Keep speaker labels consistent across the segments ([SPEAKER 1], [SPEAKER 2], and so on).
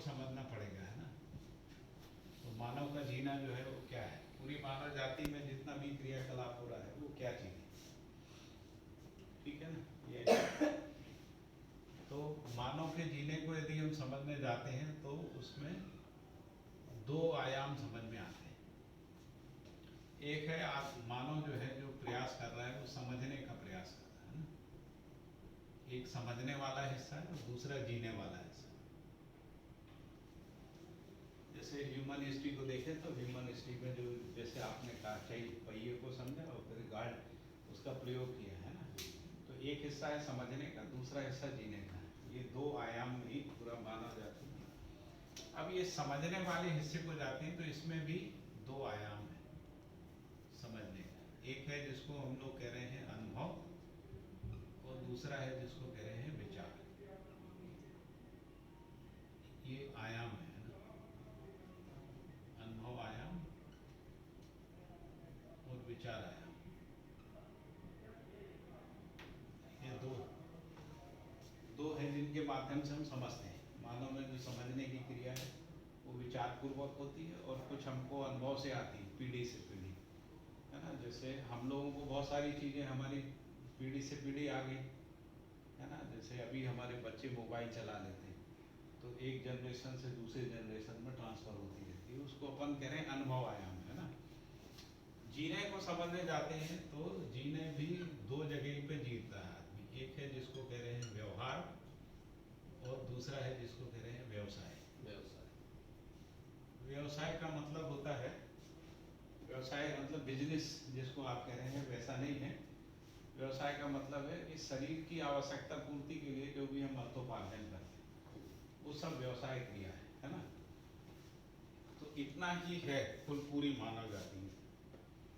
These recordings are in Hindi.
[SPEAKER 1] समझना पड़ेगा, है ना। तो मानव का जीना जो है वो क्या है, पूरी मानव जाति में जितना भी क्रियाकलाप हो रहा है वो क्या चीज़ है, ठीक है ना। ये तो मानव के जीने को यदि हम समझने जाते हैं तो उसमें दो आयाम समझ में आते हैं। एक है आप मानव जो है जो प्रयास कर रहा है वो समझने का प्रयास कर रहा है ना, एक समझने वाला हिस्सा है और दूसरा जीने वाला हिस्सा। जैसे ह्यूमन हिस्ट्री को देखें तो ह्यूमन हिस्ट्री में जो जैसे आपने कहा चाहिए पहिए को समझा और फिर गार्ड उसका प्रयोग किया है ना, तो एक हिस्सा है समझने का, दूसरा हिस्सा जीने का। ये दो आयाम में ही पूरा माना जाता है। अब ये समझने वाले हिस्से को जाते हैं तो इसमें भी दो आयाम है समझने का। एक है जिसको हम लोग कह रहे हैं अनुभव और दूसरा है जिसको कह रहे हैं विचार। ये आयाम है ना, अनुभव आयाम और विचार आयाम। ये दो है जिनके माध्यम से हम समझते हैं। मानव में जो समझने की क्रिया है वो विचार पूर्वक होती है और कुछ हमको अनुभव से आती है, पीढ़ी से पीढ़ी, है ना। जैसे हम लोगों को बहुत सारी चीज़ें हमारी पीढ़ी से पीढ़ी आ गई, है ना। जैसे अभी हमारे बच्चे मोबाइल चला लेते हैं तो एक जनरेशन से दूसरे जनरेशन में ट्रांसफ़र होती रहती है, उसको अपन कह रहे हैं अनुभव आयाम, है ना। जीने को समझने जाते हैं तो जीने भी दो जगह पे जीता है आदमी। एक है जिसको कह रहे हैं व्यवहार और दूसरा है जिसको कह रहे हैं व्यवसाय। व्यवसाय का मतलब होता है, व्यवसाय मतलब बिजनेस जिसको आप कह रहे हैं वैसा नहीं है। व्यवसाय का मतलब है कि शरीर की आवश्यकता पूर्ति के लिए जो भी हम अर्थोपार्जन करते हैं वो सब व्यवसाय क्रिया है ना। तो इतना ही है कुल पूरी मानव जाति में।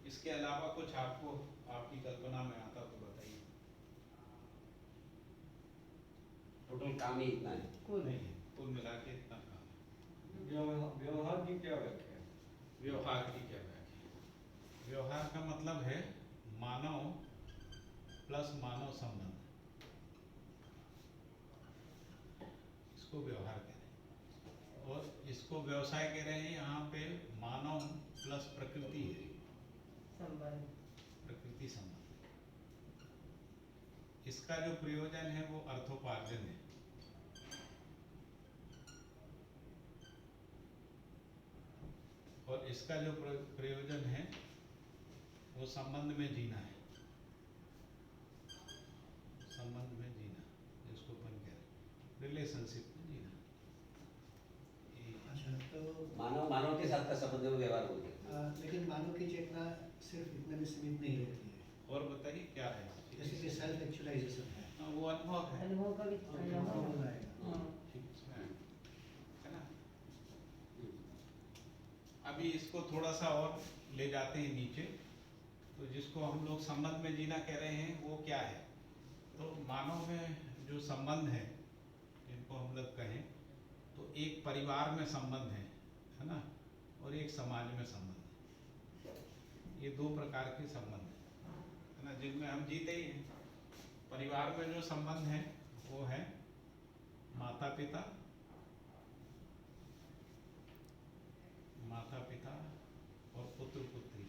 [SPEAKER 1] इसके अलावा कुछ आपको आपकी कल्पना में आता तो बताइए।
[SPEAKER 2] टोटल काम ही इतना है?
[SPEAKER 1] कुल नहीं है, कुल मिला के इतना काम है।
[SPEAKER 3] व्यवहार की क्या व्याख्या है?
[SPEAKER 1] व्यवहार की क्या व्याख्या है? व्यवहार का मतलब है मानव प्लस मानव संबंध, इसको व्यवहार कह रहे हैं। और इसको व्यवसाय कह रहे हैं। यहाँ पे मानव प्लस प्रकृति है,
[SPEAKER 4] संबंध,
[SPEAKER 1] प्रकृति संबंध। इसका जो प्रयोजन है वो अर्थोपार्जन है। और इसका जो प्रयोजन है वो संबंध में जीना है, संबंध में जीना, जिसको अपन कह रहे हैं रिलेशनशिप में जीना।
[SPEAKER 5] अच्छा, तो
[SPEAKER 2] मानव के साथ का संबंध में व्यवहार बोलते हैं।
[SPEAKER 5] लेकिन मानव की चेतना सिर्फ इतने में सीमित नहीं रहती है।
[SPEAKER 1] और बताइए क्या है?
[SPEAKER 5] जैसे कि सेल्फ एक्चुअलाइजेशन है,
[SPEAKER 1] वो अनुभव है,
[SPEAKER 4] अनुभव का भी
[SPEAKER 5] अनुभव आएगा।
[SPEAKER 1] है ना। अभी इसको थोड़ा सा और ले जाते हैं नीचे, तो जिसको हम लोग संबंध में जीना कह रहे हैं वो क्या है? तो मानव में जो संबंध है जिनको हम लोग कहें तो एक परिवार में संबंध है ना, और एक समाज में संबंध है। ये दो प्रकार के संबंध है ना, जिनमें हम जीते ही हैं। परिवार में जो संबंध है वो है माता पिता, माता पिता और पुत्र पुत्री,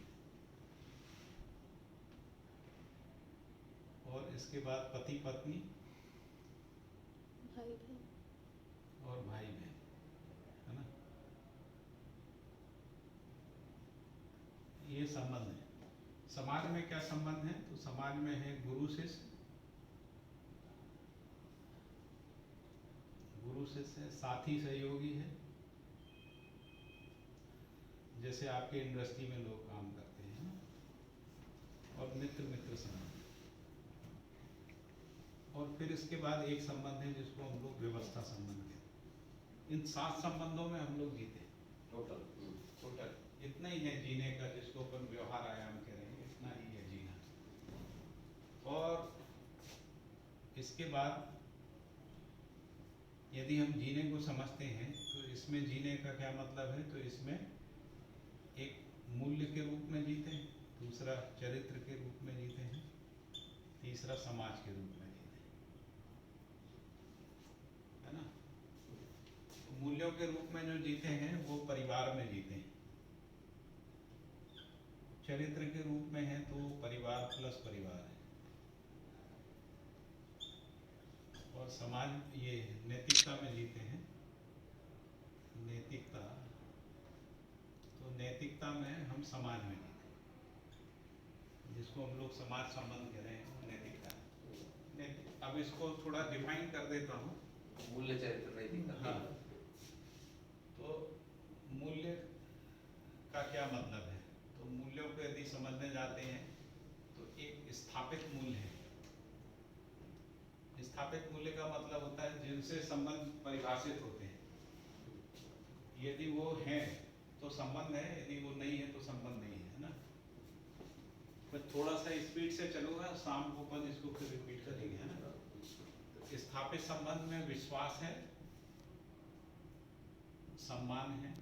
[SPEAKER 1] और इसके बाद पति पत्नी,
[SPEAKER 6] भाई बहन
[SPEAKER 1] और भाई बहन, है ना। ये संबंध है। समाज में क्या संबंध है? तो समाज में है गुरु शिष्य, गुरु शिष्य साथी सहयोगी है। जैसे आपके इंडस्ट्री में लोग काम करते हैं ना, और मित्र मित्र संबंध। और फिर इसके बाद एक संबंध है जिसको हम लोग व्यवस्था संबंध कहते हैं। इन 7 संबंधों में हम लोग जीते टोटल इतना ही है जीने का, जिसको अपन व्यवहार आयाम कह रहे हैं, इतना ही है जीना। और इसके बाद यदि हम जीने को समझते हैं तो इसमें जीने का क्या मतलब है? तो इसमें एक मूल्य के रूप में जीते हैं, दूसरा चरित्र के रूप में जीते हैं, तीसरा समाज के रूप में जीते हैं, है ना। तो मूल्यों के रूप में जो जीते हैं वो परिवार में जीते हैं। चरित्र के रूप में है तो परिवार प्लस परिवार है। और समाज ये नैतिकता में जीते हैं। नैतिकता, तो नैतिकता में हम समाज में जीते हैं, जिसको हम लोग समाज संबंध कह रहे हैं, नैतिकता। नैतिक, अब इसको थोड़ा डिफाइन कर देता हूँ।
[SPEAKER 2] मूल्य चरित्र नैतिकता।
[SPEAKER 1] हाँ, तो मूल्य का क्या मतलब है? तो मूल्यों को यदि समझने जाते हैं तो एक स्थापित मूल्य है। स्थापित मूल्य का मतलब होता है जिनसे संबंध परिभाषित होते हैं। यदि वो हैं तो संबंध है, यदि वो नहीं है तो संबंध नहीं है, ना। मैं थोड़ा सा स्पीड से चलूंगा, शाम को अपन इसको फिर रिपीट करेंगे, है ना। तो स्थापित संबंध में विश्वास है, सम्मान है,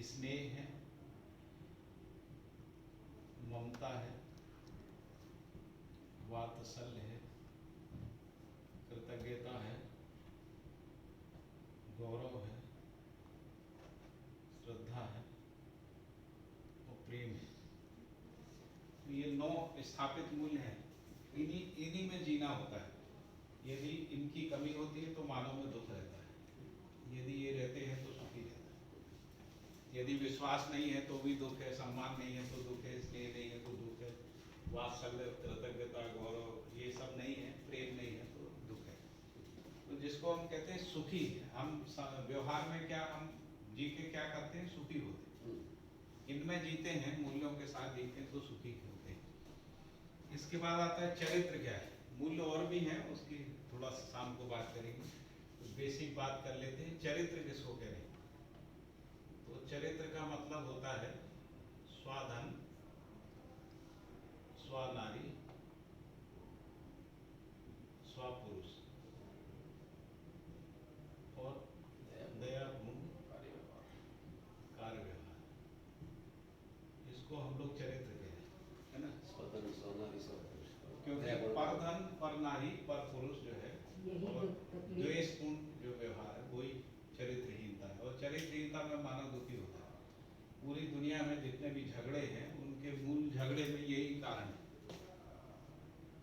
[SPEAKER 1] स्नेह है, ममता है, वात्सल्य है, कृतज्ञता है, गौरव है, श्रद्धा है और प्रेम है। तो ये 9 स्थापित मूल्य हैं। इन्हीं में जीना होता है। यदि इनकी कमी होती है तो मानव में दुख रहता है। यदि ये रहते हैं तो सुखी रहता है। यदि विश्वास नहीं है तो भी दुख है, सम्मान नहीं है तो दुख है, स्नेह नहीं है तो दुख है, वात्सल्य, कृतज्ञता, गौरव ये सब नहीं है, प्रेम नहीं है तो दुख है। तो जिसको हम कहते हैं सुखी, हम व्यवहार में क्या हम जी के क्या करते हैं, सुखी होते हैं। इनमें जीते हैं, मूल्यों के साथ जीते हैं तो सुखी होते हैं। इसके बाद आता है चरित्र क्या है। मूल्य और भी हैं, उसकी थोड़ा सा शाम को बात करेंगे। तो बेसिक बात कर लेते हैं, चरित्र किसको कह रहे हैं। तो चरित्र का मतलब होता है स्वाधन, स्वनारी, स्वपुरुष और दया गुण, कार्य व्यवहार। इसको हम लोग चरित्र कह रहे हैं, है ना।
[SPEAKER 2] स्वतंत्र, स्वनारी, स्वपुरुष।
[SPEAKER 1] क्योंकि पर धन, पर नारी, पर पुरुष जो है और द्वेषपूर्ण जो व्यवहार है वही चरित्रहीनता है। और चरित्रहीनता में मानव दुखी होता है। पूरी दुनिया में जितने भी झगड़े हैं उनके मूल झगड़े में यही कारण है।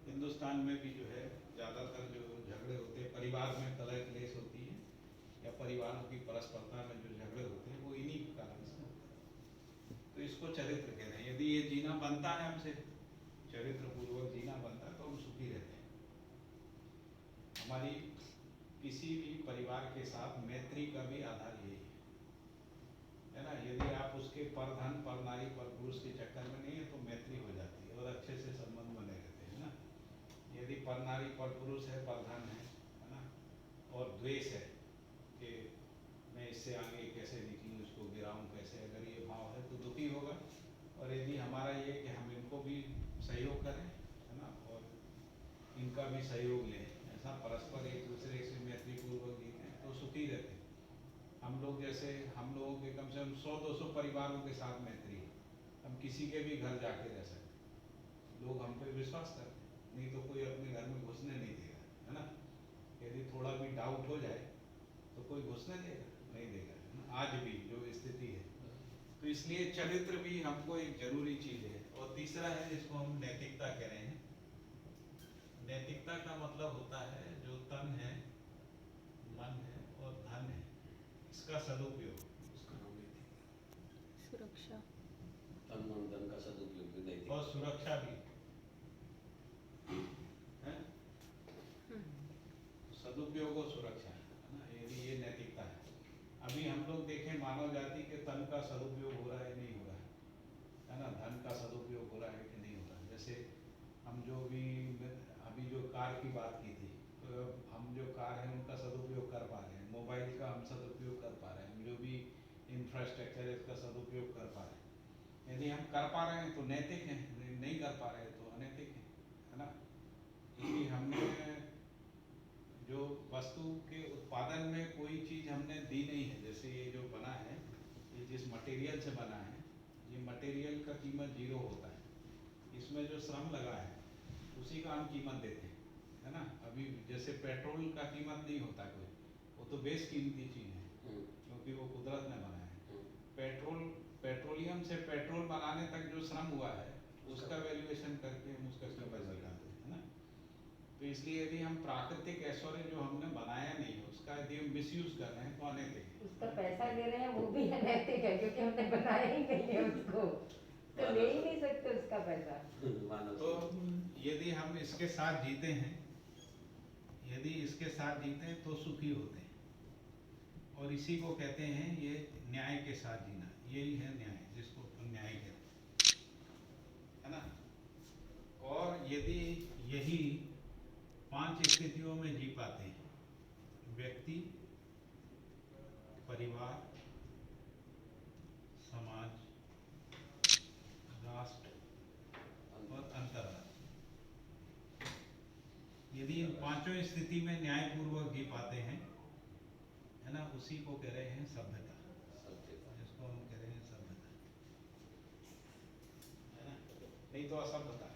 [SPEAKER 1] हिंदुस्तान में भी जो है ज़्यादातर जो झगड़े होते हैं, परिवार में कलह क्लेश होती है या परिवारों की परस्परता में जो झगड़े होते हैं वो इन्हीं के कारण से होते हैं। तो इसको चरित्र कह रहे हैं। यदि ये जीना बनता है हमसे, चरित्र पूर्वक जीना बनता है तो हम सुखी रहते हैं। हमारी किसी भी परिवार के साथ मैत्री का भी आधार यही है ना। यदि आप उसके पर धन, पर नारी, पर पुरुष के चक्कर में नहीं है तो मैत्री हो जाती है और अच्छे से संबंध बने रहते हैं ना। यदि पर नारी, पर पुरुष है, पर धन है ना, और द्वेष है कि मैं इससे आगे कैसे निकलूँ, इसको गिराऊँ कैसे, अगर ये भाव है तो दुखी होगा। और यदि हमारा ये कि हम इनको भी सहयोग करें, है ना, और इनका भी सहयोग लें, ऐसा परस्पर एक दूसरे से मैत्रीपूर्वक जीते तो सुखी रहते हैं। हम लोग जैसे, हम लोगों के कम से कम 100-200 परिवारों के साथ मैत्री है। हम किसी के भी घर जाके रह सकते, लोग हम पे विश्वास करते हैं, नहीं तो कोई अपने घर में घुसने नहीं देगा, है ना। यदि थोड़ा भी डाउट हो जाए तो कोई घुसने देगा, नहीं देगा, है ना? आज भी जो स्थिति है। तो इसलिए चरित्र भी हमको एक जरूरी चीज़ है। और तीसरा है जिसको हम नैतिकता कह रहे हैं। नैतिकता का मतलब होता है जो तन है, मन है और धन है, इसका सदुपयोग, उसका नाम नैतिकता।
[SPEAKER 4] सुरक्षा,
[SPEAKER 2] तन मन धन का सदुपयोग भी नैतिक।
[SPEAKER 1] और सुरक्षा भी है, सदुपयोग और सुरक्षा, है ना। यदि ये नैतिकता है। अभी हम लोग देखें मानव जाति के तन का सदुपयोग हो रहा है नहीं हो रहा है ना। धन का सदुपयोग हो रहा है कि नहीं हो रहा है। जैसे हम जो भी अभी जो कार की बात की थी, तो हम जो कार है उनका सदुपयोग कर पा रहे हैं, मोबाइल का हम सदुपयोग कर पा रहे हैं, जो भी इंफ्रास्ट्रक्चर है इसका सदुपयोग कर पा रहे हैं। यदि हम कर पा रहे हैं तो नैतिक हैं, नहीं कर पा रहे हैं तो अनैतिक हैं, है ना। क्योंकि हमने जो वस्तु के उत्पादन में कोई चीज़ हमने दी नहीं है। जैसे ये जो बना है, ये जिस मटेरियल से बना है, ये मटेरियल का कीमत 0 होता है। इसमें जो श्रम लगा है उसी का हम कीमत देते हैं, है ना। अभी जैसे पेट्रोल का कीमत नहीं होता कोई, बेशकीमती चीज़ है, क्योंकि वो कुदरत ने बनाया है। पेट्रोलियम से पेट्रोल बनाने तक जो श्रम हुआ है उसका वैल्यूएशन करके हम उसका कीमत लगाते हैं, है ना। तो इसलिए यदि हम प्राकृतिक ऐश्वर्य जो हमने बनाया नहीं है उसका यदि हम मिसयूज कर रहे हैं तो अनैतिक है।
[SPEAKER 4] उसका पैसा ले रहे हैं वो भी अनैतिक है, क्योंकि हमने बनाया ही नहीं है उसको, तो ले ही नहीं सकते उसका पैसा।
[SPEAKER 1] तो यदि हम इसके साथ जीते हैं, यदि इसके साथ जीते हैं तो सुखी होते हैं, और इसी को कहते हैं ये न्याय के साथ जीना। यही है न्याय, जिसको हम न्याय कहते हैं, है ना। और यदि यही 5 स्थितियों में जी पाते हैं, व्यक्ति, परिवार, समाज, राष्ट्र और अंतर्राष्ट्र, यदि इन 5 स्थिति में न्यायपूर्वक जी पाते हैं, है ना, उसी को कह रहे हैं सभ्यता, जिसको हम कह रहे हैं सभ्यता, है ना। नहीं तो असभ्यता है।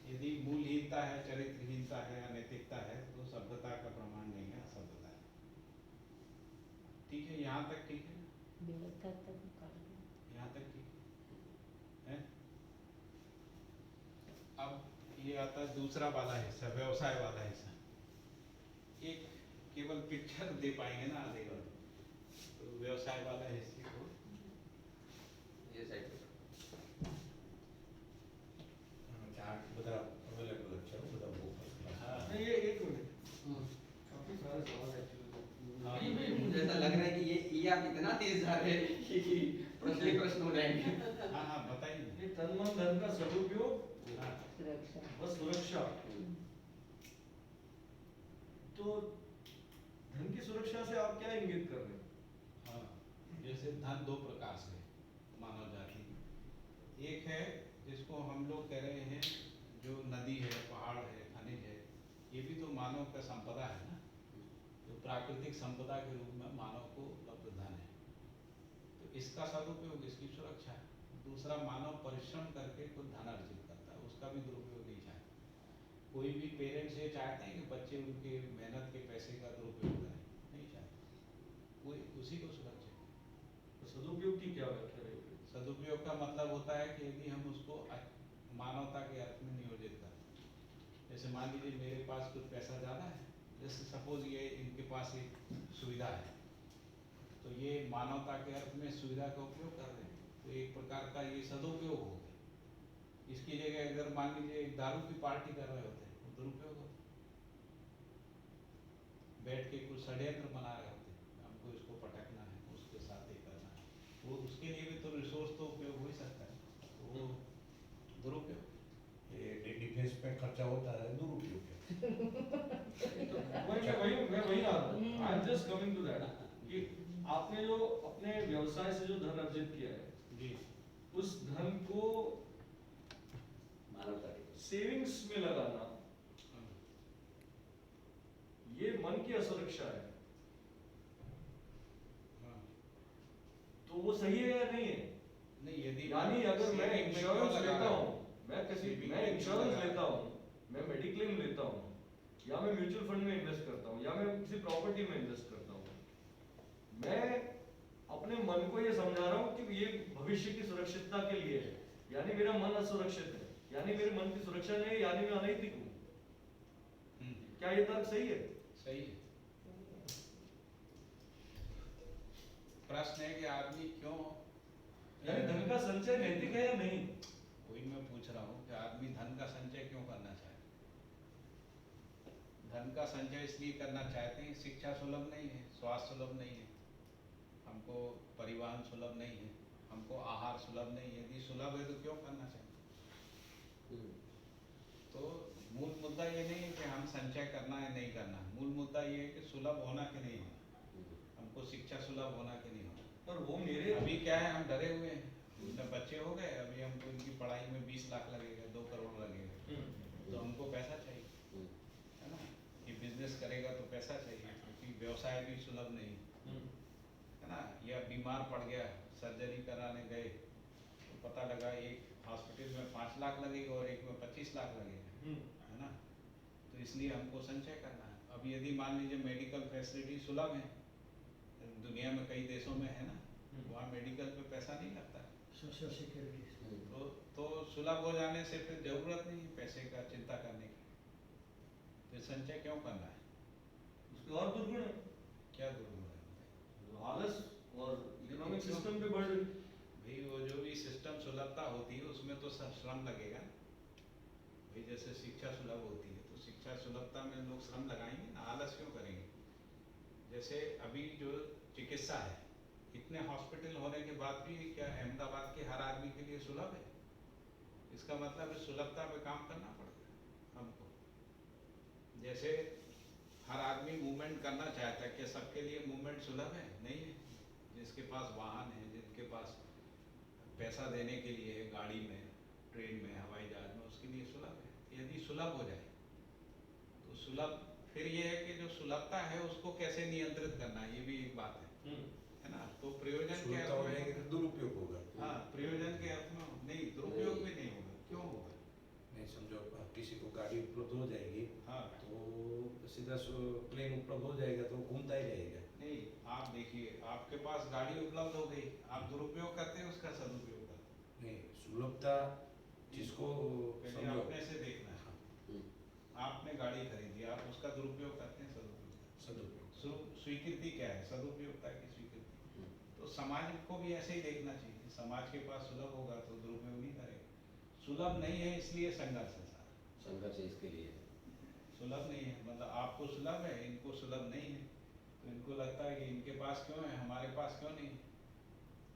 [SPEAKER 1] यदि मूलहीनता है, चरित्रहीनता है, अनैतिकता है, तो सभ्यता का प्रमाण नहीं है, असभ्यता है। ठीक है, यहाँ तक ठीक है,
[SPEAKER 4] व्यवस्था तक कर दो।
[SPEAKER 1] यहाँ तक ठीक है। अब ये आता है दूसरा वाला हिस्सा, व्यवसाय वाला हिस्सा। एक केवल पिक्चर दे पाएंगे ना आधे बार, तो व्यवसाय वाला हिस्से को
[SPEAKER 2] ये साइड पे
[SPEAKER 6] ચાર્ટ બધા અલગ અલગ છે બધા બહુ first class.
[SPEAKER 1] हाँ,
[SPEAKER 3] नहीं, ये एक मिनट, काफी सारे सवाल एक्चुअली
[SPEAKER 1] हाँ,
[SPEAKER 7] मुझे ऐसा लग रहा है कि ये आप इतना तेज जा रहे हैं कि प्रश्न ही प्रश्न हो जाएंगे।
[SPEAKER 1] हाँ हाँ बताइए।
[SPEAKER 3] ये तन मन धन का सदुपयोग
[SPEAKER 1] हाँ,
[SPEAKER 4] सुरक्षा।
[SPEAKER 3] व सुरक्षा, तो धन की सुरक्षा से आप क्या इंगित कर रहे हैं?
[SPEAKER 1] हाँ, जैसे धन 2 प्रकार से मानव जाति में। एक है जिसको हम लोग कह रहे हैं जो नदी है, पहाड़ है, खनिज है, ये भी तो मानव का संपदा है ना, जो प्राकृतिक संपदा के रूप में मानव को उपलब्ध धन है। तो इसका सदुपयोग, इसकी सुरक्षा है। दूसरा, मानव परिश्रम करके कुछ धन अर्जित करता है, उसका भी दुरुपयोग नहीं चाहता। कोई भी पेरेंट्स ये चाहते हैं कि बच्चे उनके मेहनत के पैसे का दुरुपयोग करें, नहीं चाहते। कोई उसी को सुरक्षित है।
[SPEAKER 3] तो सदुपयोग की क्या व्याख्या रहेगी?
[SPEAKER 1] सदुपयोग का मतलब होता है कि यदि हम उसको मानवता के अर्थ में नियोजित करते हैं। जैसे मान लीजिए मेरे पास कुछ पैसा ज़्यादा है, जैसे सपोज ये इनके पास एक सुविधा है, तो ये मानवता के अर्थ में सुविधा का उपयोग कर रहे हैं, तो एक प्रकार का ये सदुपयोग हो गया। इसकी जगह अगर मान लीजिए एक दारू की पार्टी कर रहे होते हैं, वो दुरुपयोग होता है। बैठ के कुछ षड्यंत्र बना रहे होते हैं, हमको इसको पटकना है, उसके साथ ये करना है, वो उसके लिए भी तो रिसोर्स तो उपयोग हो ही सकता है, तो वो दुरुपयोग।
[SPEAKER 6] ये डिफेंस पे खर्चा होता है दुरुपयोग है.
[SPEAKER 3] तो मैं वही आ रहा हूँ, I am just coming to that, कि आपने जो अपने व्यवसाय से जो धन अर्जित किया है,
[SPEAKER 1] जी,
[SPEAKER 3] उस धन को
[SPEAKER 2] मानवता के
[SPEAKER 3] सेविंग्स में लगाना, ये मन की असुरक्षा है,
[SPEAKER 1] हाँ।
[SPEAKER 3] तो वो सही है या नहीं है?
[SPEAKER 1] नहीं, यदि
[SPEAKER 3] यानी अगर मैं
[SPEAKER 1] saving में
[SPEAKER 3] इंश्योरेंस
[SPEAKER 1] क्यों लगा
[SPEAKER 3] लेता
[SPEAKER 1] रहा
[SPEAKER 3] हूँ, मैं
[SPEAKER 1] Saving
[SPEAKER 3] मैं
[SPEAKER 1] में क्यों
[SPEAKER 3] इंश्योरेंस
[SPEAKER 1] लगा
[SPEAKER 3] लेता
[SPEAKER 1] रहा
[SPEAKER 3] हूँ, मैं मेडिक्लेम लेता हूँ, या मैं म्यूचुअल फंड में इन्वेस्ट करता हूँ, या मैं किसी प्रॉपर्टी में इन्वेस्ट करता हूँ, मैं अपने मन को ये समझा रहा हूँ कि ये भविष्य की सुरक्षितता के लिए है, यानी मेरा मन असुरक्षित है, यानी मेरे मन की सुरक्षा नहीं है, यानी मैं अनैतिक हूँ। क्या ये तर्क सही है?
[SPEAKER 1] सही है। प्रश्न है कि आदमी क्यों,
[SPEAKER 3] यानी धन का संचय नैतिक है या नहीं?
[SPEAKER 1] वही मैं पूछ रहा हूँ कि आदमी धन का संचय क्यों करना चाहे। धन का संचय इसलिए करना चाहते हैं, शिक्षा सुलभ नहीं है, स्वास्थ्य सुलभ नहीं है, हमको परिवहन सुलभ नहीं है, हमको आहार सुलभ नहीं है। यदि सुलभ है तो क्यों करना चाहते। तो मूल मुद्दा ये नहीं है कि हम संचय करना है नहीं करना, मूल मुद्दा ये है कि सुलभ होना कि नहीं होना, हमको शिक्षा सुलभ होना कि नहीं होना।
[SPEAKER 3] पर वो मेरे
[SPEAKER 1] अभी क्या है, हम डरे हुए हैं, उनके बच्चे हो गए, अभी हमको इनकी पढ़ाई में 20 लाख लगेगा, 2 करोड़ लगेगा, तो हमको पैसा चाहिए, है ना। ये बिजनेस करेगा तो पैसा चाहिए, क्योंकि व्यवसाय भी सुलभ नहीं है ना। या बीमार पड़ गया, सर्जरी कराने गए तो पता लगा एक हॉस्पिटल में 5 लाख लगेगा और एक में 25 लाख लगेगा, है ना। तो इसलिए हमको संचय करना है। अब यदि मान लीजिए मेडिकल फैसिलिटी सुलभ है, दुनिया में कई देशों में है ना, वहाँ मेडिकल पे पैसा नहीं लगता है।
[SPEAKER 5] Social security.
[SPEAKER 1] तो सुलभ हो जाने से फिर जरूरत नहीं है पैसे का चिंता करने की, फिर संचय क्यों करना है?
[SPEAKER 3] उसके और दुर्गुण है,
[SPEAKER 1] क्या दुर्गुण है?
[SPEAKER 3] आलस और इकोनॉमिक सिस्टम पे बर्डन।
[SPEAKER 1] भाई वो जो भी सिस्टम सुलभता होती है उसमें तो सब श्रम लगेगा भाई, जैसे शिक्षा सुलभ होती है तो शिक्षा सुलभता में लोग श्रम लगाएंगे ना, आलस क्यों करेंगे? जैसे अभी जो चिकित्सा है, इतने हॉस्पिटल होने के बाद भी क्या अहमदाबाद के हर आदमी के लिए सुलभ है? इसका मतलब है सुलभता पे काम करना पड़ता है हमको। जैसे हर आदमी मूवमेंट करना चाहता है, क्या सबके लिए मूवमेंट सुलभ है? नहीं है। जिसके पास वाहन है, जिनके पास पैसा देने के लिए है, गाड़ी में, ट्रेन में, हवाई जहाज में, उसके लिए सुलभ है। यदि सुलभ हो जाए तो सुलभ, फिर ये है कि जो सुलभता है उसको कैसे नियंत्रित करना है, ये भी एक बात है ना। तो प्रयोजन के
[SPEAKER 6] सुलभता हो
[SPEAKER 1] अर्थ
[SPEAKER 6] जाएगी
[SPEAKER 1] में,
[SPEAKER 6] तो दुरुपयोग होगा।
[SPEAKER 1] हाँ प्रयोजन के अर्थ में नहीं, दुरुपयोग भी नहीं होगा। क्यों होगा?
[SPEAKER 6] नहीं समझो, अब किसी को गाड़ी उपलब्ध हो जाएगी
[SPEAKER 1] हाँ
[SPEAKER 6] तो सीधा प्लेन उपलब्ध हो जाएगा तो घूमता ही रहेगा।
[SPEAKER 1] नहीं, आप देखिए आपके पास गाड़ी उपलब्ध हो गई, आप दुरुपयोग करते हैं उसका सदुपयोग करते हैं।
[SPEAKER 6] नहीं, सुलभता जिसको
[SPEAKER 1] पहले
[SPEAKER 6] समझो,
[SPEAKER 1] अपने से देखना है। आपने गाड़ी खरीदी, आप उसका दुरुपयोग करते हैं सदुपयोग करते हैं?
[SPEAKER 6] सदुपयोग।
[SPEAKER 1] स्वीकृति क्या है? सदुपयोगता की स्वीकृति। तो समाज को भी ऐसे ही देखना चाहिए, समाज के पास सुलभ होगा तो दुरुपयोग नहीं करेगा। सुलभ नहीं है इसलिए संघर्ष है सारा।
[SPEAKER 2] संघर्ष इसके लिए
[SPEAKER 1] सुलभ नहीं है मतलब आपको सुलभ है, इनको सुलभ नहीं है, तो इनको लगता है कि इनके पास क्यों है, हमारे पास क्यों नहीं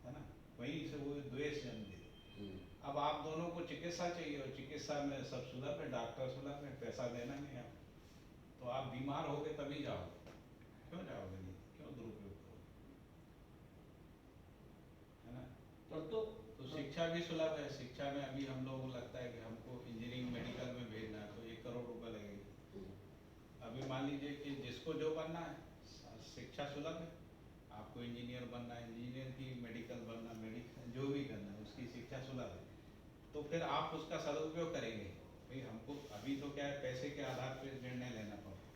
[SPEAKER 1] है ना, वहीं से वो द्वेष जन्म देते। अब आप दोनों को चिकित्सा चाहिए और चिकित्सा में सब सुलभ है, डॉक्टर सुलभ है, पैसा देना नहीं आप, तो आप बीमार होगे तभी जाओगे, क्यों जाओगे नहीं, क्यों दुरुपयोग करोगे, है ना। तो शिक्षा भी सुलभ है, शिक्षा में अभी हम लोगों को लगता है कि हमको इंजीनियरिंग मेडिकल में भेजना है तो 1 करोड़ रुपए लगेगी। अभी मान लीजिए कि जिसको जो बनना है, शिक्षा सुलभ है, आपको इंजीनियर बनना है, इंजीनियर की, मेडिकल बनना, मेडिकल जो भी करना है उसकी शिक्षा सुलभ है, तो फिर आप उसका सदुपयोग करेंगे। भाई हमको अभी तो क्या है, पैसे के आधार पर निर्णय लेना पड़ता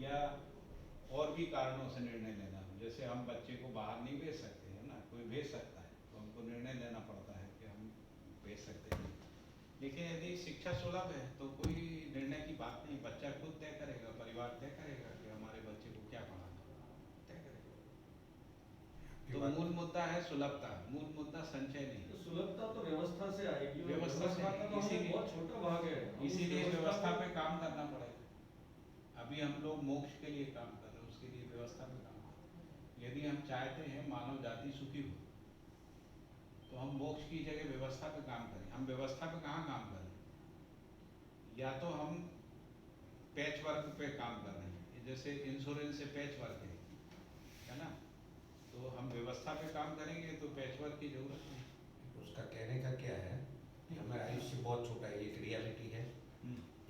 [SPEAKER 1] या और भी कारणों से निर्णय लेना, जैसे हम बच्चे को बाहर नहीं भेज सकते है ना, कोई भेज सकता है तो हमको निर्णय लेना पड़ता है कि हम भेज सकते हैं। लेकिन यदि शिक्षा सुलभ है तो कोई निर्णय की बात नहीं, बच्चा खुद तय करेगा, परिवार तय करेगा कि हमारे बच्चे को क्या पढ़ाना, तय करेगा। तो मूल मुद्दा है सुलभता, मूल मुद्दा संचय नहीं।
[SPEAKER 3] तो सुलभता तो व्यवस्था से आएगी, और
[SPEAKER 1] व्यवस्था से
[SPEAKER 3] का तो हमें
[SPEAKER 1] इसीलिए-
[SPEAKER 3] बहुत छोटा भाग है। हम उस
[SPEAKER 1] इसीलिए
[SPEAKER 3] व्यवस्था
[SPEAKER 1] व्यवस्था
[SPEAKER 3] को-
[SPEAKER 1] पे काम करना पड़ेगा। अभी हम लोग मोक्ष के लिए काम कर रहे हैं, उसके लिए व्यवस्था पे काम कर रहे हैं। यदि हम चाहते हैं मानव जाति सुखी हो तो हम मोक्ष की जगह व्यवस्था पे काम करें। हम व्यवस्था पे कहाँ काम कर रहे हैं? या तो हम पैच वर्क पे काम कर रहे हैं, जैसे इंश्योरेंस से पैच वर्क है ना, तो हम व्यवस्था पे काम करेंगे तो पैच वर्क की जरूरत नहीं।
[SPEAKER 6] उसका कहने का क्या है कि हमारा आयुष्य बहुत छोटा है, एक रियलिटी है।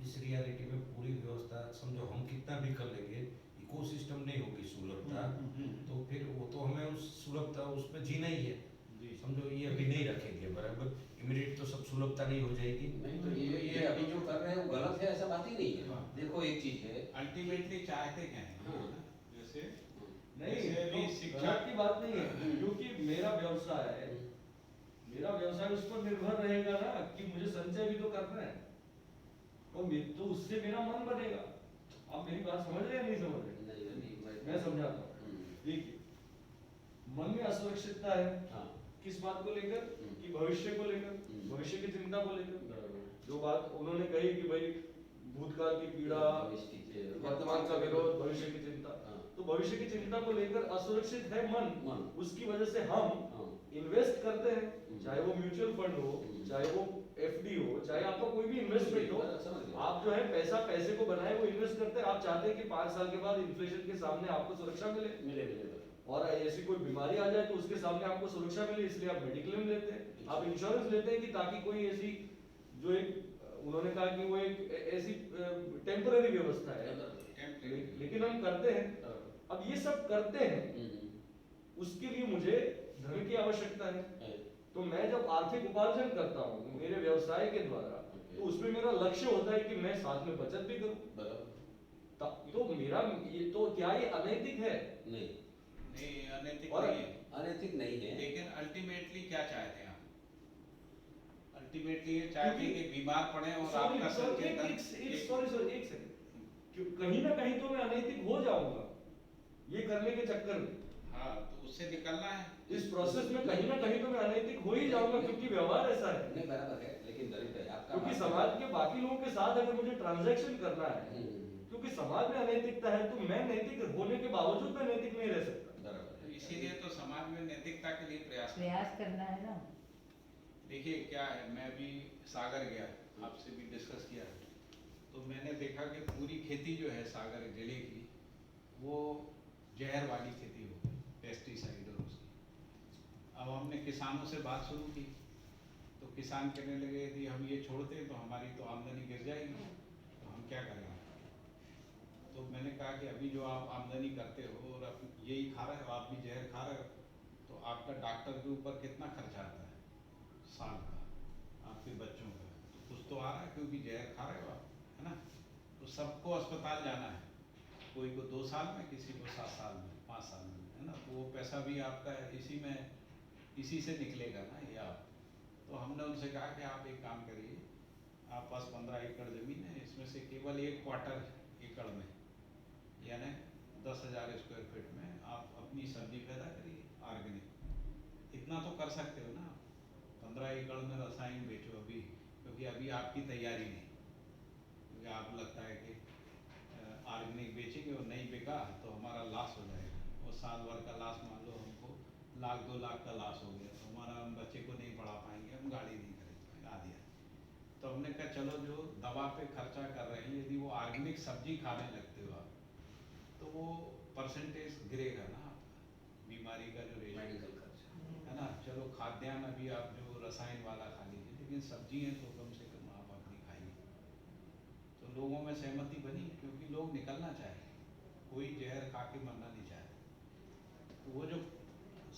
[SPEAKER 6] इस रियलिटी में पूरी व्यवस्था समझो, हम कितना भी कर लेंगे, इकोसिस्टम नहीं होगी सुलभता, तो फिर वो तो हमें उस सुलभता उसमें जीना ही है। समझो ये अभी नहीं रखेंगे बराबर, इमीडिएट तो सब सुलभता नहीं हो जाएगी।
[SPEAKER 2] नहीं, तो ये अभी जो कर रहे हैं वो गलत है, ऐसा बात ही नहीं है। देखो एक चीज है,
[SPEAKER 1] अल्टीमेटली चाहते क्या है,
[SPEAKER 2] हाँ।
[SPEAKER 1] जैसे
[SPEAKER 3] नहीं,
[SPEAKER 1] जैसे अभी
[SPEAKER 3] तो
[SPEAKER 1] शिक्षा
[SPEAKER 3] गलत की बात नहीं है, क्योंकि मेरा व्यवसाय है, मेरा व्यवसाय उस पर निर्भर रहेगा ना कि मुझे संचय भी तो करना है, तो उससे मेरा मन बनेगा। आप मेरी बात समझ रहे हैं नहीं समझ रहे?
[SPEAKER 2] नहीं
[SPEAKER 3] मैं समझाता हूँ। देखिए, मन में असुरक्षितता है,
[SPEAKER 2] हाँ,
[SPEAKER 3] किस बात को लेकर कि भविष्य को लेकर, भविष्य की चिंता को लेकर।
[SPEAKER 2] बराबर।
[SPEAKER 3] जो बात उन्होंने कही कि भाई भूतकाल की पीड़ा,
[SPEAKER 2] भविष्य की चिंता,
[SPEAKER 3] वर्तमान का विरोध, भविष्य की चिंता,
[SPEAKER 2] हाँ।
[SPEAKER 3] तो भविष्य की चिंता को लेकर असुरक्षित है मन। उसकी वजह से हम
[SPEAKER 2] हाँ।
[SPEAKER 3] इन्वेस्ट करते हैं, चाहे वो म्यूचुअल फंड हो, चाहे वो एफडी हो, चाहे आपका कोई भी इन्वेस्टमेंट हो,
[SPEAKER 2] समझ गया।
[SPEAKER 3] आप जो है पैसे को बनाए वो इन्वेस्ट करते हैं। आप चाहते हैं कि 5 साल के बाद इन्फ्लेशन के सामने आपको सुरक्षा मिले,
[SPEAKER 2] मिले मिले
[SPEAKER 3] और ऐसी कोई बीमारी आ जाए तो उसके सामने आपको सुरक्षा मिले, इसलिए आप मेडिक्लेम लेते हैं, आप इंश्योरेंस लेते हैं कि ताकि कोई ऐसी, जो एक उन्होंने कहा कि वो एक ऐसी टेम्पररी व्यवस्था है, लेकिन हम करते हैं। अब ये सब करते हैं, उसके लिए मुझे धन की आवश्यकता है, तो मैं जब आर्थिक उपार्जन करता हूँ मेरे व्यवसाय के द्वारा, तो उसमें मेरा लक्ष्य होता है कि मैं साथ में बचत भी करूँ। तो मेरा ये तो क्या ये अनैतिक है?
[SPEAKER 2] नहीं,
[SPEAKER 1] नहीं अनैतिक
[SPEAKER 3] और
[SPEAKER 1] नहीं है,
[SPEAKER 2] अनैतिक नहीं है।
[SPEAKER 1] लेकिन अल्टीमेटली क्या चाहते हैं आप? अल्टीमेटली ये चाहते हैं कि बीमार पड़े और आपका संकेतन
[SPEAKER 3] सॉरी एक सेकंड, कहीं ना कहीं तो मैं अनैतिक हो जाऊंगा ये करने के चक्कर में।
[SPEAKER 1] हाँ, तो उससे निकलना है।
[SPEAKER 3] इस प्रोसेस में कहीं ना कहीं तो मैं अनैतिक हो ही जाऊंगा, क्योंकि व्यवहार ऐसा है।
[SPEAKER 2] नहीं बराबर है, लेकिन दलित भाई आपका
[SPEAKER 3] क्योंकि
[SPEAKER 2] बात-
[SPEAKER 3] समाज के बाकी लोगों के साथ अगर मुझे ट्रांजैक्शन करना है, क्योंकि समाज में अनैतिकता है, तो मैं नैतिक होने के बावजूद मैं नैतिक नहीं रह सकता।
[SPEAKER 2] बराबर है।
[SPEAKER 1] इसीलिए तो समाज में नैतिकता के लिए प्रयास
[SPEAKER 4] प्रयास करना है ना।
[SPEAKER 1] देखिए क्या है, मैं भी सागर गया, आपसे भी डिस्कस किया, तो मैंने देखा कि पूरी खेती जो है सागर जिले की वो जहर वाली खेती हो गई, पेस्टिसाइड और उसकी। अब हमने किसानों से बात शुरू की तो किसान कहने लगे यदि हम ये छोड़ते हैं तो हमारी तो आमदनी गिर जाएगी, तो हम क्या करेंगे? तो मैंने कहा कि अभी जो आप आमदनी करते हो और आप यही खा रहे हो, आप भी जहर खा रहे हो, तो आपका डॉक्टर के ऊपर कितना खर्चा आता है साल का, आपके बच्चों का तो कुछ तो आ रहा है, क्योंकि जहर खा रहे हो आप, है ना? तो सबको अस्पताल जाना है, कोई को 2 साल में, किसी को 7 साल में, 5 साल में, है ना? तो वो पैसा भी आपका इसी से निकलेगा ना ये आप। तो हमने उनसे कहा कि आप एक काम करिए, आप पास 15 एकड़ ज़मीन है, इसमें से केवल 1/4 एकड़ में यानी 10,000 स्क्वायर फीट में आप अपनी सब्जी पैदा करिए ऑर्गेनिक। इतना तो कर सकते हो ना। 15 एकड़ में रसायन बेचो अभी, क्योंकि अभी आपकी तैयारी नहीं, क्योंकि आप लगता है कि ऑर्गेनिक बेचेंगे और नहीं बिका तो हमारा लॉस हो जाएगा, और साल भर का लॉस मान लो हमको 1,00,000 2 लाख का लॉस हो गया, तो हमारा हम बच्चे को नहीं पढ़ा पाएंगे, हम गाड़ी नहीं खरीद पाएंगे आदि। तो हमने कहा चलो जो दवा पे खर्चा कर रहे हैं, यदि वो ऑर्गेनिक सब्जी खाने लगते हो आप, तो वो परसेंटेज गिरेगा ना आपका बीमारी का जो रेशियो
[SPEAKER 2] मेडिकल खर्चा
[SPEAKER 1] है ना। चलो खाद्यान्न अभी आप जो रसायन वाला खा लीजिए, लेकिन सब्जी है तो कम से कम आप अपनी खाइए। तो लोगों में सहमति बनी, क्योंकि लोग निकलना चाहे, कोई जहर खा के मरना नहीं चाहते। तो वो जो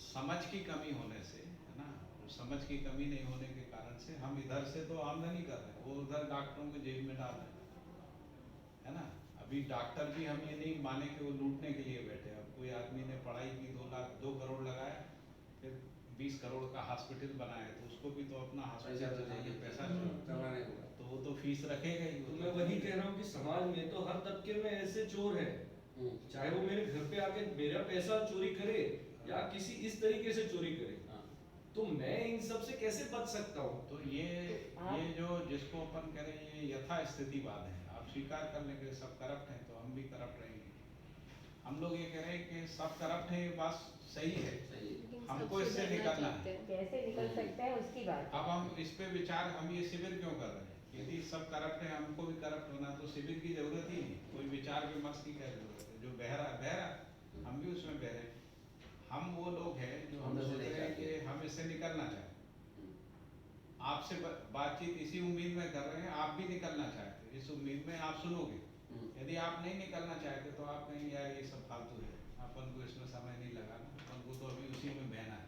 [SPEAKER 1] समझ की कमी होने से, है ना, वो समझ की कमी नहीं होने के कारण से हम इधर से तो आमदनी कर रहे हैं, वो उधर डॉक्टरों को जेब में डाल रहे हैं, है ना। अभी डॉक्टर भी हम ये नहीं माने कि वो लूटने के लिए बैठे। अब कोई आदमी ने पढ़ाई की, 2 करोड़ लगाया, फिर 20 करोड़ का हॉस्पिटल बनाया, तो उसको भी तो अपना हॉस्पिटल चलाने पैसा चाहिए,
[SPEAKER 2] करवाने होगा।
[SPEAKER 1] तो वो तो फीस रखेगा ही।
[SPEAKER 3] तो मैं वही कह रहा हूँ कि समाज में तो हर तबके में ऐसे चोर हैं, चाहे वो मेरे घर पे आके मेरा पैसा चोरी करे या किसी इस तरीके से चोरी करे, तो मैं इन सब से कैसे बच सकता हूँ?
[SPEAKER 1] तो ये जो जिसको अपन कह रहे हैं, ये यथा स्थितिवाद है। आप स्वीकार कर लेंगे सब करप्ट हैं, तो हम भी करप्ट रहेंगे। हम लोग ये कह रहे हैं कि सब करप्ट हैं, ये बात सही है, हमको इससे निकलना है।
[SPEAKER 4] कैसे निकल सकते हैं उसकी बात।
[SPEAKER 1] अब हम इस पे विचार, हम ये शिविर क्यों कर रहे हैं? यदि सब करप्ट है, हमको भी करप्ट होना, तो शिविर की जरूरत ही नहीं, कोई विचार विमर्श की क्या जरूरत है? जो बहरा हम भी उसमें बहरे हैं। हम वो लोग हैं जो हम सोच रहे हैं कि हम इससे निकलना चाहते। आपसे बातचीत इसी उम्मीद में कर रहे हैं, आप भी निकलना चाहते हैं, इस उम्मीद में आप सुनोगे। यदि आप नहीं निकलना चाहते तो आप कहेंगे यार ये सब फालतू है, अपन को इसमें समय नहीं लगाना, अपन को तो अभी उसी में बहना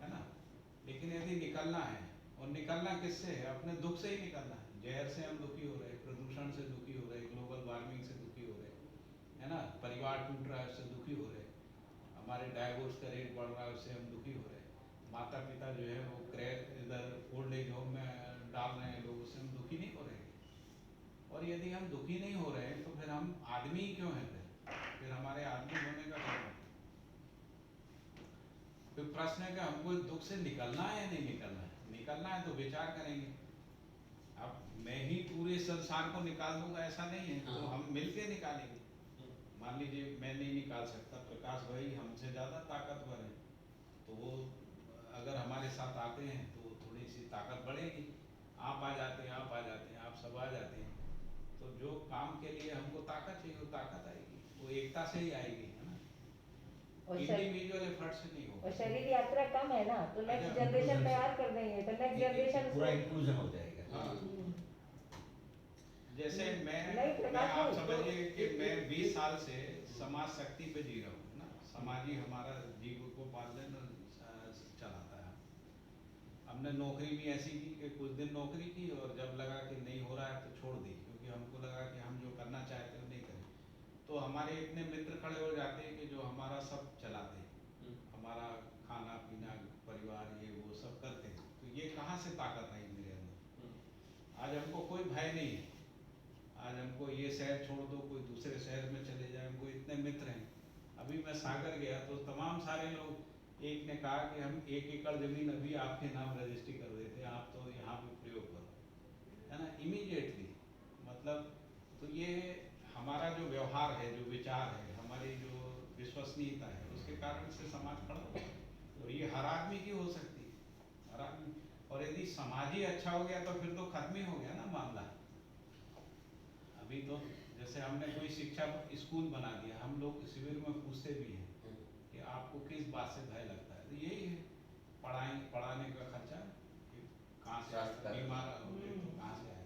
[SPEAKER 1] है ना। लेकिन यदि निकलना है, और निकलना किससे है? अपने दुख से ही निकलना है। जहर से हम दुखी हो रहे, प्रदूषण से दुखी हो रहे, ग्लोबल वार्मिंग से दुखी हो रहे, है ना, परिवार टूट रहा है उससे दुखी हो रहे, हमारे डाइवोर्स का रेट बढ़ रहा है उससे हम दुखी हो रहे, माता पिता जो है वो इधर ओल्ड एज होम में डाल रहे हैं लोग, उससे हम दुखी नहीं हो रहे। और यदि हम दुखी नहीं हो रहे तो फिर हम आदमी क्यों हैं? फिर हमारे आदमी होने का क्या मतलब? फिर प्रश्न है कि हमको इस दुख से निकलना है या नहीं निकलना है? निकलना है तो विचार करेंगे। अब मैं ही पूरे संसार को निकाल दूंगा ऐसा नहीं है, तो हम मिलके निकालेंगे। मान लीजिए मैं नहीं निकाल सकता, प्रकाश भाई हमसे ज़्यादा ताकतवर है, तो वो अगर हमारे साथ आते हैं तो थोड़ी सी ताकत बढ़ेगी। आप आ जाते हैं, आप आ जाते हैं, आप सब आ जाते हैं, तो जो काम के लिए हमको ताकत चाहिए वो ताकत आएगी, वो एकता से ही आएगी, है ना, इंडिविजुअल एफर्ट से नहीं होगा।
[SPEAKER 4] और शरीर यात्रा कम है ना, तो नेक्स्ट जनरेशन तैयार कर देंगे, तो नेक्स्ट जनरेशन
[SPEAKER 6] पूरा इंक्लूजन हो जाएगा।
[SPEAKER 1] हाँ। जैसे मैं
[SPEAKER 4] प्रकाश
[SPEAKER 1] आप
[SPEAKER 4] भाई,
[SPEAKER 1] समझिए कि मैं 20 साल से समाज शक्ति पे जी रहा हूँ ना, समाज ही हमारा जीव को पालन चलाता है। हमने नौकरी भी ऐसी की कि कुछ दिन नौकरी की और जब लगा कि नहीं हो रहा है तो छोड़ दी, क्योंकि हमको लगा कि हम जो करना चाहते हैं नहीं करें। तो हमारे इतने मित्र खड़े हो जाते हैं कि जो हमारा सब चलाते हैं, हमारा खाना पीना परिवार ये वो सब करते हैं। तो ये कहाँ से ताकत आई मेरे अंदर? आज हमको कोई भय नहीं है। आज हमको ये शहर छोड़ दो, कोई दूसरे शहर में चले जाए, हमको इतने मित्र हैं। अभी मैं सागर गया तो तमाम सारे लोग, एक ने कहा कि हम 1 एकड़ जमीन अभी आपके नाम रजिस्ट्री कर देते हैं, आप तो यहाँ पे प्रयोग करो, है ना, इमीडिएटली। मतलब तो ये हमारा जो व्यवहार है, जो विचार है, हमारी जो विश्वसनीयता है, उसके कारण से समाज खड़ा होता है। और ये हर आदमी की हो सकती है, हर आदमी। और यदि समाज ही अच्छा हो गया तो फिर तो खत्म ही हो गया ना मामला। अभी तो जैसे हमने कोई शिक्षा स्कूल बना दिया, हम लोग शिविर में पूछते भी हैं कि आपको किस बात से भय लगता है, तो यही है पढ़ाने का खर्चा, कि कहाँ से
[SPEAKER 2] स्वास्थ्य का।
[SPEAKER 1] बीमार हो गए तो कहाँ से आए,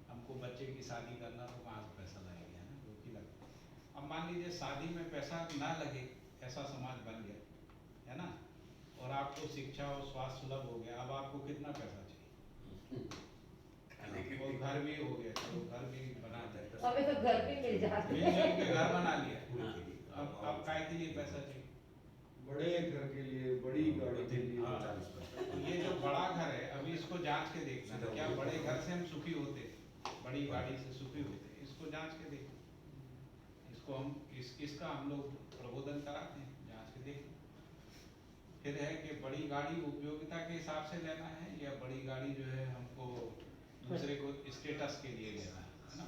[SPEAKER 1] हमको बच्चे की शादी करना तो कहाँ से पैसा लगेगा, है ना, जो कि लगता है। अब मान लीजिए शादी में पैसा ना लगे, ऐसा समाज बन गया, है ना, और आपको शिक्षा और स्वास्थ्य सुलभ हो गया, अब आपको कितना पैसा चाहिए? वो घर भी हो गया, चलो घर भी बना दिया,
[SPEAKER 4] हमें तो घर भी मिल जाते
[SPEAKER 1] मिलजुल के घर बना लिया,
[SPEAKER 6] पूरे के लिए।
[SPEAKER 1] अब काय के लिए पैसा चाहिए?
[SPEAKER 3] बड़े घर के लिए, बड़ी गाड़ी के लिए।
[SPEAKER 1] हाँ।
[SPEAKER 6] 40%।
[SPEAKER 1] तो ये जो बड़ा घर है, अभी इसको जांच के देखना, क्या बड़े घर से हम सुखी होते, बड़ी गाड़ी से सुखी होते? इसको जांच के देखना, इसको हम इसका हम लोग प्रबोधन कराते हैं, जांच के देखना। फिर है कि बड़ी गाड़ी उपयोगिता के हिसाब से लेना है, या बड़ी गाड़ी जो है हमको दूसरे को स्टेटस के लिए लेना है ना।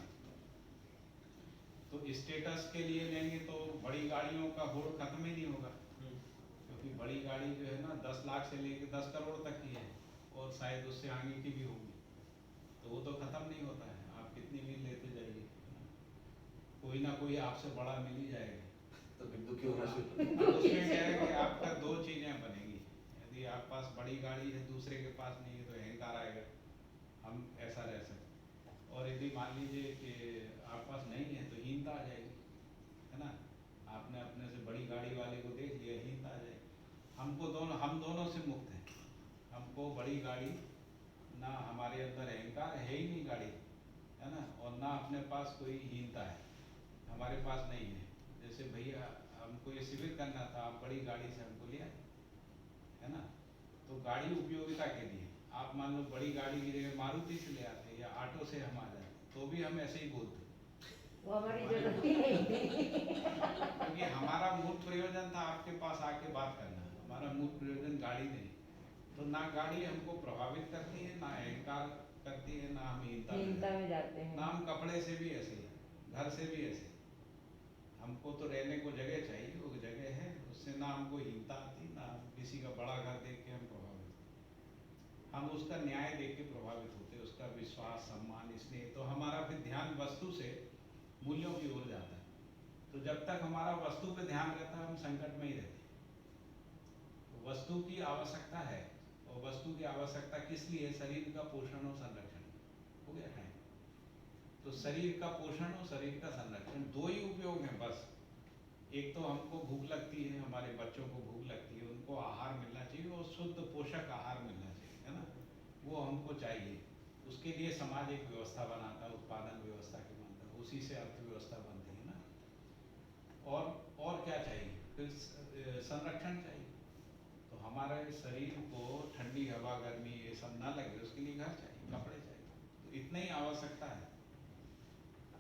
[SPEAKER 1] तो स्टेटस के लिए लेंगे तो बड़ी गाड़ियों का होड़ खत्म ही नहीं होगा, क्योंकि बड़ी गाड़ी जो है ना 10 लाख से लेकर 10 करोड़ तक की है, और शायद उससे आगे की भी होगी, तो वो तो खत्म नहीं होता है, आप कितनी भी लेते जाइए, कोई ना कोई आपसे बड़ा मिल ही जाएगा।
[SPEAKER 2] तो फिर दुखी होना शुरू।
[SPEAKER 1] अब उसमें क्या है कि आपका 2 चीजें बनेगी, यदि आप पास बड़ी गाड़ी है, दूसरे के पास नहीं है, तो अहंकार आएगा, हम ऐसा रह सकते। और यदि मान लीजिए कि आप पास नहीं है तो हीनता आ जाएगी, है ना, आपने अपने से बड़ी गाड़ी वाले को देख लिया, हीनता आ जाएगी। हम दोनों से मुक्त हैं, हमको बड़ी गाड़ी, ना हमारे अंदर अहंकार है ही नहीं गाड़ी, है ना, और ना अपने पास कोई हीनता है, हमारे पास नहीं है। जैसे भैया हमको ये शिविर करना था, आप बड़ी गाड़ी से हमको ले आए, है ना, तो गाड़ी उपयोगिता के लिए, आप मान लो बड़ी गाड़ी की जगह मारुति से ले आते या ऑटो से हम आ जाते, तो भी हम ऐसे ही बोलते,
[SPEAKER 4] वो हमारी जरूरत ही नहीं थी।
[SPEAKER 1] क्योंकि हमारा मूल प्रयोजन था आपके पास आके बात करना, हमारा मूल प्रयोजन गाड़ी नहीं। तो ना गाड़ी हमको प्रभावित करती है, ना अहंकार करती है, ना हम
[SPEAKER 4] हीनता में जाते हैं।
[SPEAKER 1] ना हम कपड़े से भी ऐसे, घर से भी ऐसे, हमको तो रहने को जगह चाहिए, वो जगह है, उससे ना हमको हीनता आती, ना किसी का बड़ा घर देख के हम प्रभावित, हम उसका न्याय देख के प्रभावित होते, उसका विश्वास, सम्मान, स्नेह। तो हमारा फिर ध्यान वस्तु से मूल्यों की ओर जाता है। तो जब तक हमारा वस्तु पे ध्यान रहता है, हम संकट में ही रहते हैं। तो वस्तु की आवश्यकता है, और वस्तु की आवश्यकता किस लिए? शरीर का पोषण और संरक्षण। हो गया टाइम। तो शरीर का पोषण और शरीर का संरक्षण 2 ही उपयोग हैं बस। एक तो हमको भूख लगती है, हमारे बच्चों को भूख लगती है, उनको आहार मिलना चाहिए, और शुद्ध पोषक आहार मिलना चाहिए, है ना, वो हमको चाहिए। उसके लिए समाज एक व्यवस्था बनाता है, उत्पादन व्यवस्था के माध्यम, उसी से अर्थव्यवस्था बनती है ना। और क्या चाहिए? फिर संरक्षण चाहिए। तो हमारे शरीर को ठंडी हवा, गर्मी ये सब ना लगे, उसके लिए घर चाहिए, कपड़े चाहिए। तो इतना ही आवश्यकता है,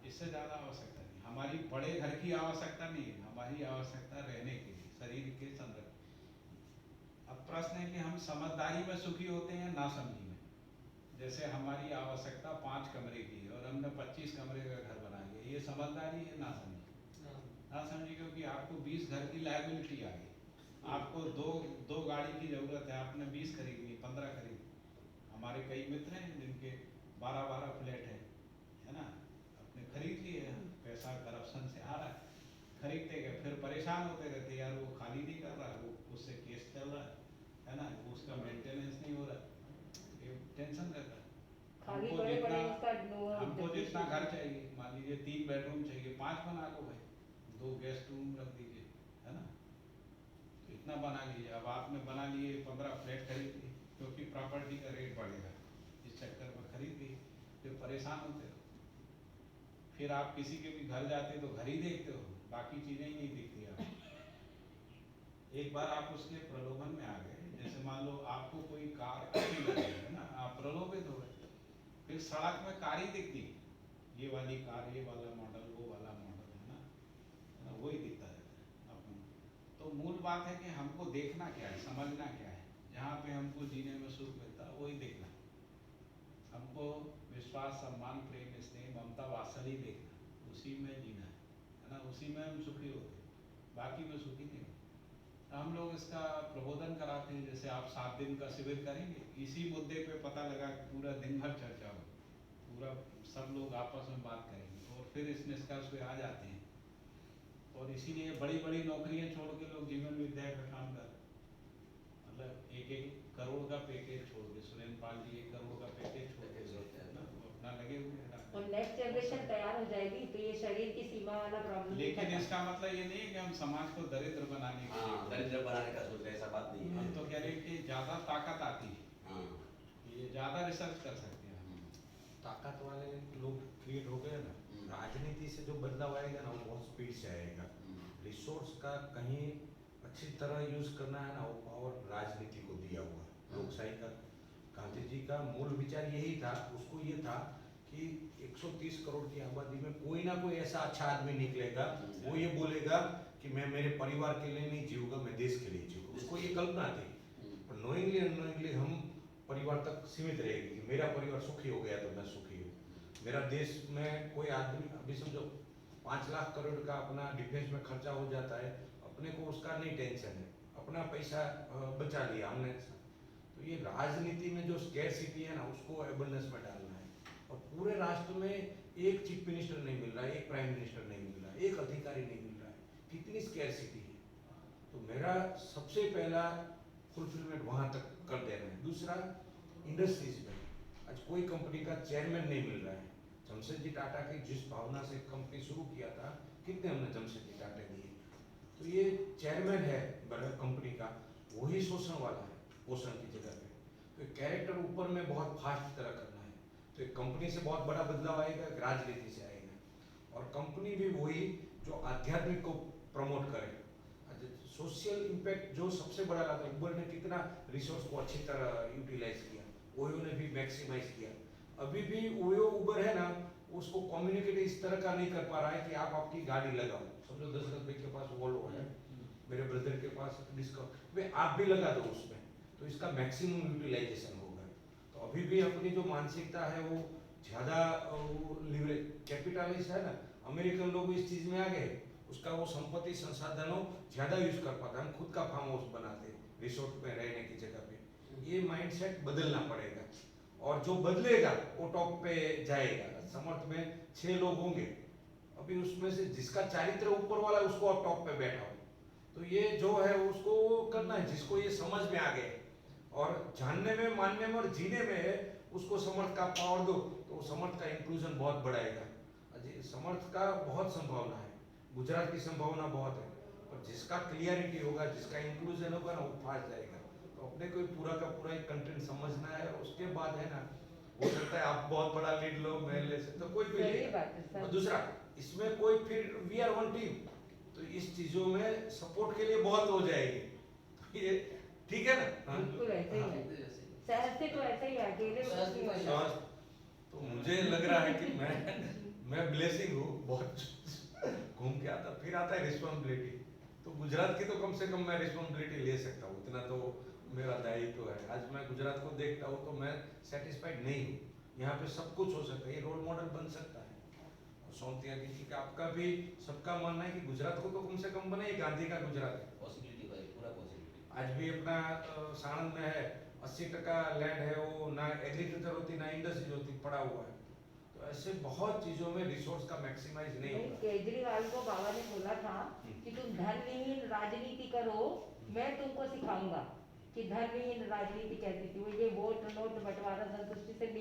[SPEAKER 1] इससे ज़्यादा आवश्यकता नहीं। हमारी बड़े घर की आवश्यकता नहीं है, हमारी आवश्यकता रहने के लिए, शरीर के संरक्षण। अब प्रश्न है कि हम समझदारी में सुखी होते हैं, नासमझी में। जैसे हमारी आवश्यकता 5 कमरे की है और हमने 25 कमरे का घर बना लिया, ये समझदारी है, नासमझी? नासमझी, क्योंकि आपको 20 घर की लायबिलिटी आ गई, आपको दो गाड़ी की जरूरत है, आपने 20 खरीदनी, 15 खरीदनी। हमारे कई मित्र हैं जिनके 12-12 फ्लैट है ना, अपने खरीद लिए हैं, पैसा करप्शन से आ रहा है, खरीदते गए, फिर परेशान होते रहते, यार वो खाली नहीं कर रहा, वो उससे केस चल रहा है ना, उसका मेंटेनेंस नहीं हो रहा, ये टेंशन रहता है।
[SPEAKER 4] खाली
[SPEAKER 1] हमको
[SPEAKER 4] बड़े बड़े
[SPEAKER 1] जितना
[SPEAKER 4] उसका
[SPEAKER 1] हमको जितना घर चाहिए, मान लीजिए 3 बेडरूम चाहिए, 5 बना लो भाई, 2 गेस्ट रूम रख दीजिए, है ना, तो इतना बना लीजिए। अब आपने बना लिए 15 फ्लैट खरीद लिए, क्योंकि प्रॉपर्टी का रेट बढ़ेगा, इस चक्कर में खरीद लिए, फिर परेशान होते रहो। फिर आप किसी के भी घर जाते हो तो घर ही देखते हो, बाकी चीजें ही नहीं दिखती आप। एक बार आप उसके प्रलोभन में आ गए, जैसे मान लो आपको कोई कार अच्छी लगी है ना, आप प्रलोभित हो गए, फिर सड़क में कार ही दिखती, ये वाली कार, ये वाला मॉडल, वो वाला मॉडल, है ना, वही दिखता रहता है आपको। तो मूल बात है कि हमको देखना क्या है, समझना क्या है, जहाँ पे हमको जीने में सुख मिलता है वही देखना। हमको विश्वास, सम्मान, प्रेम, स्नेह, ममता, वात्सल्य देखना, उसी में जीना है ना, उसी में हम सुखी होते, बाकी में सुखी नहीं होते। हम लोग इसका प्रबोधन कराते हैं, जैसे आप 7 दिन का शिविर करेंगे, इसी मुद्दे पे पता लगा कि पूरा दिन भर चर्चा हो, पूरा सब लोग आपस में बात करेंगे और फिर इस निष्कर्ष पे आ जाते हैं। और इसीलिए बड़ी बड़ी नौकरियां छोड़ के लोग जीवन विद्या का काम कर, मतलब 1-1 करोड़ का पैकेज छोड़ के, सुरेंद्र पाल जी 1 करोड़ का पैकेज छोड़ के ना, वो अपना लगे हुए हैं
[SPEAKER 4] और
[SPEAKER 1] डॉक्टर।
[SPEAKER 4] नेक्स्ट जनरेशन तैयार हो जाएगी तो ये शरीर की सीमा वाला प्रॉब्लम नहीं
[SPEAKER 1] लेकिन
[SPEAKER 4] खत्म।
[SPEAKER 1] इसका मतलब ये नहीं है कि हम समाज को दरिद्र बनाने के
[SPEAKER 2] हाँ,
[SPEAKER 1] लिए,
[SPEAKER 2] दरिद्र बनाने का सोच रहे, ऐसा बात नहीं
[SPEAKER 1] हम
[SPEAKER 2] है।
[SPEAKER 1] तो कह रहे हैं कि ज्यादा ताकत आती है,
[SPEAKER 2] हाँ,
[SPEAKER 1] ये ज्यादा रिसर्च कर सकते हैं हम।
[SPEAKER 6] ताकत वाले लोग क्रिएट हो गए ना, राजनीति से जो बदलाव आएगा ना वो बहुत स्पीड से आएगा। रिसोर्स का कहीं अच्छी तरह यूज करना है ना, वो पावर राजनीति को दिया हुआ है। लोकशाही का गांधी जी का मूल विचार यही था, उसको ये था कि 130 करोड़ की आबादी में कोई ना कोई ऐसा अच्छा आदमी निकलेगा, वो ये बोलेगा कि मैं मेरे परिवार के लिए नहीं जीऊंगा, मैं देश के लिए जीऊंगा। उसको ये कल्पना थी, पर नोइंगली अननोइंगली हम परिवार तक सीमित रहेगी कि मेरा परिवार सुखी हो गया तो मैं सुखी हूँ। मेरा देश में कोई आदमी, अभी समझो 5 लाख करोड़ का अपना डिफेंस में खर्चा हो जाता है, अपने को उसका नहीं टेंशन है, अपना पैसा बचा लिया हमने। तो ये राजनीति में जो स्कैरसिटी है ना, उसको एबंडेंस में डालना है। और पूरे राष्ट्र में एक चीफ मिनिस्टर नहीं मिल रहा है, एक प्राइम मिनिस्टर नहीं मिल रहा है, एक अधिकारी नहीं मिल रहा है, कितनी स्कैरसिटी है। तो मेरा सबसे पहला फुलफिलमेंट वहाँ तक कर देना है। दूसरा, इंडस्ट्रीज में आज कोई कंपनी का चेयरमैन नहीं मिल रहा है। जमशेदजी टाटा की जिस भावना से कंपनी शुरू किया था, कितने हमने जमशेदजी टाटा दिए। तो ये चेयरमैन है बड़ा कंपनी का, वही शोषण वाला है, पोषण की जगह पे। तो कैरेक्टर ऊपर में बहुत फास्ट तरह करना है, तो एक कंपनी से बहुत बड़ा बदलाव आएगा, राजनीति से आएगा। और कंपनी भी वही जो आध्यात्मिक को प्रमोट करे। सोशल इम्पैक्ट जो सबसे बड़ा लगा, उबर ने कितना रिसोर्स को अच्छी तरह यूटिलाइज किया, ओयो ने भी मैक्सिमाइज किया। अभी भी ओयो उबर है ना, उसको कम्युनिकेट इस तरह का नहीं कर पा रहा है कि आप आपकी गाड़ी लगाओ। समझो दशरथ भाई के पास वोल्वो है, मेरे ब्रदर के पास डिस्कवर, वे आप भी लगा दो उसमें, तो इसका मैक्सिमम यूटिलाइजेशन होगा। तो अभी भी अपनी जो मानसिकता है वो ज़्यादा लिवरेज कैपिटलिस्ट है ना, अमेरिकन लोग इस चीज़ में आ गए, उसका वो संपत्ति संसाधनों ज़्यादा यूज कर पाते। हम खुद का फार्म हाउस बनाते रिसोर्ट में रहने की जगह पे। ये माइंडसेट बदलना पड़ेगा, और जो बदलेगा वो टॉप पे जाएगा। समर्थ में 6 लोग होंगे, अभी उसमें से जिसका चारित्र ऊपर वाला उसको आप टॉप पे बैठा हो, तो ये जो है उसको करना है, जिसको ये समझ में आ गए और जानने में, मानने में और जीने में है, उसको समर्थ का पावर दो, तो समर्थ का इंक्लूजन बहुत बढ़ाएगा। समर्थ का बहुत संभावना है, गुजरात की संभावना बहुत है, और जिसका क्लियरिटी होगा, जिसका इंक्लूजन होगा ना, वो फास्ट जाएगा। तो अपने को पूरा का पूरा एक कंटेंट समझना है, और उसके बाद है ना, हो सकता है आप बहुत बड़ा लीड लो, मैं ले सकता हूं, कोई भी
[SPEAKER 4] सही
[SPEAKER 6] ले।
[SPEAKER 4] बात है सर।
[SPEAKER 6] और दूसरा, इसमें कोई फिर वी आर वन टीम, तो इस चीजों में सपोर्ट के लिए बहुत हो जाएगी। तो ये ठीक है ना? हाँ।
[SPEAKER 4] बिल्कुल ऐसे ही है। शहर से तो ऐसे ही अकेले कुछ नहीं होता।
[SPEAKER 6] स्वास्थ्य, तो मुझे लग रहा है कि मैं ब्लेसिंग हूँ, बहुत घूम के आता, फिर आता है रिस्पॉन्सिबिलिटी। तो गुजरात की तो कम से कम मैं रिस्पॉन्सिबिलिटी ले सकता हूँ, इतना तो मेरा दायित्व है। आज मैं गुजरात को देखता हूँ तो मैं सेटिस्फाइड नहीं हूँ। यहाँ पे सब कुछ हो सकता है, ये रोल मॉडल बन सकता है। और सोमतिया जी का, आपका भी, सबका मानना है कि गुजरात को तो कम से कम बने, गांधी का गुजरात है।
[SPEAKER 2] पॉसिबिलिटी भाई, पूरा पॉसिबिलिटी।
[SPEAKER 6] आज भी अपना साणंद में है, 80% लैंड है, वो ना एग्रीकल्चर होती ना इंडस्ट्री होती, पड़ा हुआ है। तो ऐसे बहुत चीजों में रिसोर्स का मैक्सिमाइज नहीं
[SPEAKER 4] नहीं,
[SPEAKER 6] होता।
[SPEAKER 4] केजरीवाल को बाबा ने बोला था कि तुम धर्महीन राजनीति करो, मैं तुमको सिखाऊंगा कि धर्महीन राजनीति कैसी थी। वो ये वोट नोट बंटवारा संतुष्टि से